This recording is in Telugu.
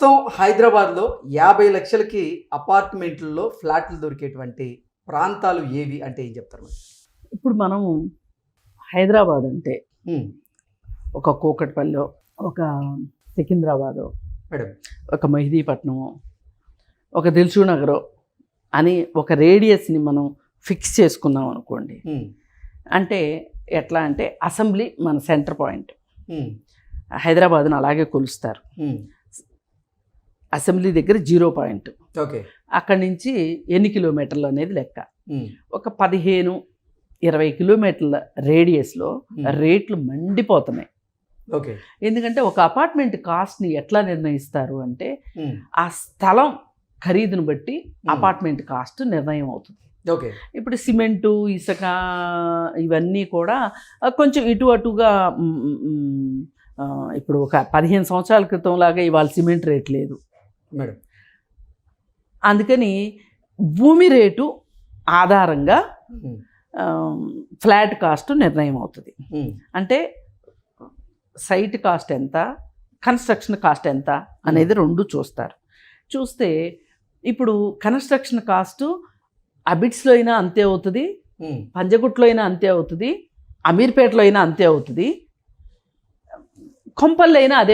ప్రస్తుతం హైదరాబాద్లో 50 లక్షలకి అపార్ట్మెంట్లలో ఫ్లాట్లు దొరికేటువంటి ప్రాంతాలు ఏవి అంటే ఏం చెప్తారు మరి? ఇప్పుడు మనం హైదరాబాద్ అంటే ఉమ్, ఒక కూకట్పల్లి, ఒక సికింద్రాబాదు, మేడం. ఒక మెహదీపట్నము, ఒక దిల్సుఖ్ నగర్ అని ఒక రేడియస్ని మనం ఫిక్స్ చేసుకున్నాం అనుకోండి. ఉమ్, అంటే ఎట్లా అంటే అసెంబ్లీ మన సెంటర్ పాయింట్. ఉమ్, హైదరాబాద్ను అలాగే కొలుస్తారు. ఉమ్, అసెంబ్లీ దగ్గర 0 పాయింట్. ఓకే. అక్కడి నుంచి ఎన్ని కిలోమీటర్లు అనేది లెక్క. ఉమ్, ఒక 15-20 కిలోమీటర్ల రేడియస్లో రేట్లు మండిపోతున్నాయి. ఓకే. ఎందుకంటే ఒక అపార్ట్మెంట్ కాస్ట్ని ఎట్లా నిర్ణయిస్తారు అంటే ఉమ్, ఆ స్థలం ఖరీదును బట్టి అపార్ట్మెంట్ కాస్ట్ నిర్ణయం అవుతుంది. ఓకే. ఇప్పుడు సిమెంటు, ఇసుక ఇవన్నీ కూడా కొంచెం ఇటు అటుగా ఇప్పుడు ఒక 15 సంవత్సరాల క్రితం లాగా ఇవాళ సిమెంట్ రేట్ లేదు మేడం. అందుకని భూమి రేటు ఆధారంగా ఉమ్, ఫ్లాట్ కాస్ట్ నిర్ణయం అవుతుంది. ఉమ్, అంటే సైట్ కాస్ట్ ఎంత, కన్స్ట్రక్షన్ కాస్ట్ ఎంత అనేది రెండు చూస్తే ఇప్పుడు కన్స్ట్రక్షన్ కాస్ట్ అబిడ్స్లో అయినా అంతే అవుతుంది, ఉమ్, పంజగుట్లో అయినా అంతే అవుతుంది, అమీర్పేటలో అయినా అంతే అవుతుంది, కొంపల్లో అయినా అదే